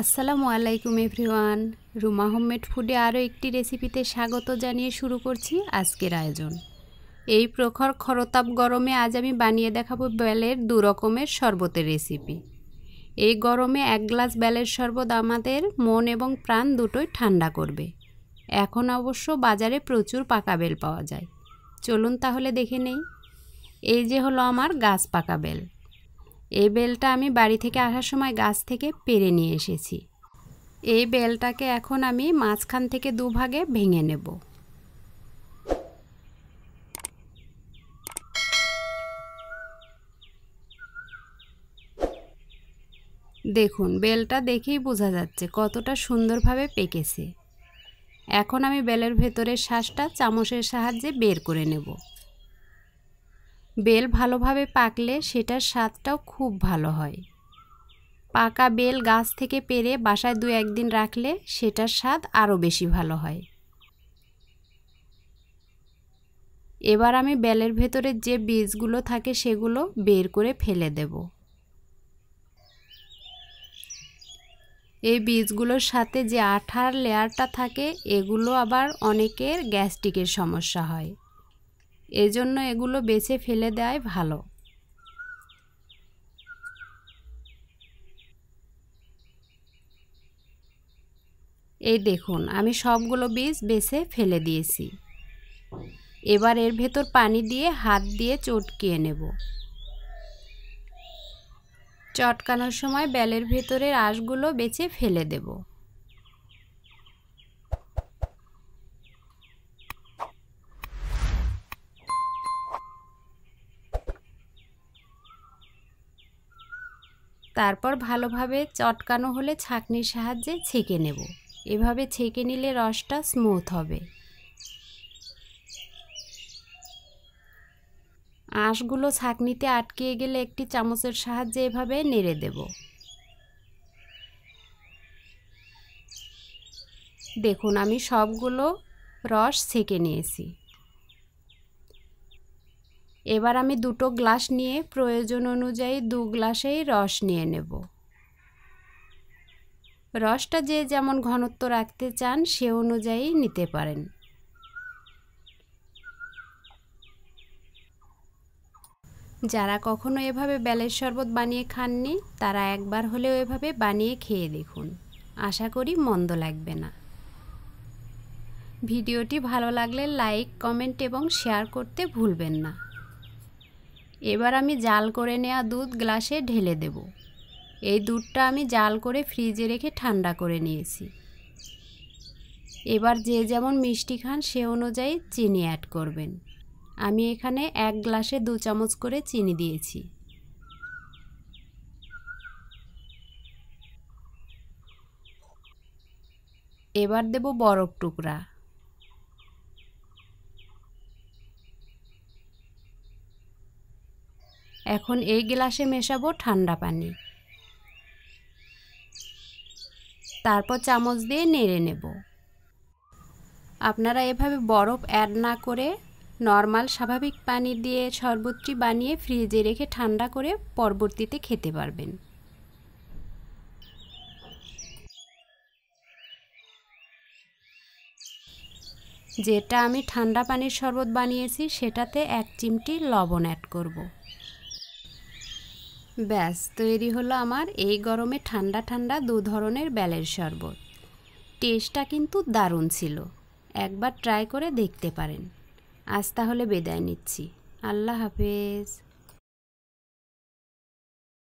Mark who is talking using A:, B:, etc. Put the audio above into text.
A: আসসালামু আলাইকুম everyone. Ruma homemade ফুডে আরও একটি রেসিপিতে স্বাগত জানিয়ে শুরু করছি আজকের আয়োজন। এই প্রখর খরতাপ গরমে আজ আমি বানিয়ে দেখাবো বেলের 2 রকমের শরবতের রেসিপি। এই গরমে 1 গ্লাস বেলের শরবত আমাদের মন এবং প্রাণ দুটোই ঠান্ডা করবে। এখন অবশ্য বাজারে প্রচুর পাকা বেল পাওয়া যায়। চলুন তাহলে দেখে নেই। এই যে হলো আমার গাছ পাকা বেল। এই বেলটা আমি বাড়ি থেকে আসার সময় গাছ থেকে পেড়ে নিয়ে এসেছি। এই বেলটাকে এখন আমি মাঝখান থেকে 2 ভাগে ভেঙে নেব। দেখুন, বেলটা দেখেই বোঝা যাচ্ছে কতটা সুন্দরভাবে পেকেছে। এখন আমি বেলের ভেতরের শাঁসটা চামচের সাহায্যে বের করে নেব। বেল ভালোভাবে পাকলে সেটার স্বাদটাও খুব ভালো হয়। পাকা বেল গাছ থেকে পেড়ে বাসায় 2-1 দিন রাখলে সেটার স্বাদ আরও বেশি ভালো হয়। এবার আমি বেলের ভেতরে যে বীজগুলো থাকে সেগুলো বের করে ফেলে দেব। এই বীজগুলোর সাথে যে আঠার লেয়ারটা থাকে এগুলো আবার অনেকের গ্যাস্ট্রিকের সমস্যা হয়, এজন্য এগুলো বেছে ফেলে দেওয়াই ভালো। এই দেখুন, আমি সবগুলো বীজ বেছে ফেলে দিয়েছি। এবার এর ভেতর পানি দিয়ে হাত দিয়ে চটকিয়ে নেব। চটকানোর সময় বেলের ভেতরের আঁশগুলো বেছে ফেলে দেব। তারপর ভালোভাবে চটকানো হলে ছাঁকনির সাহায্যে ছেঁকে নেব। এভাবে ছেঁকে নিলে রসটা স্মুথ হবে। আঁশগুলো ছাঁকনিতে আটকে গেলে একটি চামচের সাহায্যে এভাবে নেড়ে দেব। দেখুন, আমি সবগুলো রস ছেঁকে নিয়েছি। এবার আমি 2 গ্লাস নিয়ে প্রয়োজন অনুযায়ী 2 গ্লাসেই রস নিয়ে নেব। রসটা যে যেমন ঘনত্ব রাখতে চান সে অনুযায়ী নিতে পারেন। যারা কখনো এভাবে বেলের শরবত বানিয়ে খাননি তারা একবার হলেও এভাবে বানিয়ে খেয়ে দেখুন, আশা করি মন্দ লাগবে না। ভিডিওটি ভালো লাগলে লাইক, কমেন্ট এবং শেয়ার করতে ভুলবেন না। এবার আমি জাল করে নেওয়া দুধ গ্লাসে ঢেলে দেব। এই দুধটা আমি জাল করে ফ্রিজে রেখে ঠান্ডা করে নিয়েছি। এবার যে যেমন মিষ্টি খান সে অনুযায়ী চিনি অ্যাড করবেন। আমি এখানে 1 গ্লাসে 2 চামচ করে চিনি দিয়েছি। এবার দেব বরফ টুকরা। এখন এই গ্লাসে মেশাবো ঠান্ডা পানি। তারপর চামচ দিয়ে নেড়ে নেব। আপনারা এভাবে বরফ অ্যাড না করে নর্মাল স্বাভাবিক পানি দিয়ে শরবতটি বানিয়ে ফ্রিজে রেখে ঠান্ডা করে পরবর্তীতে খেতে পারবেন। যেটা আমি ঠান্ডা পানির শরবত বানিয়েছি সেটাতে 1 চিমটি লবণ অ্যাড করব। ব্যাস তৈরি হলো আমার এই গরমে ঠান্ডা ঠান্ডা 2 ধরনের বেলের শরবত। টেস্টটা কিন্তু দারুণ ছিল, একবার ট্রাই করে দেখতে পারেন। আজ তাহলে বিদায় নিচ্ছি। আল্লাহ হাফেজ।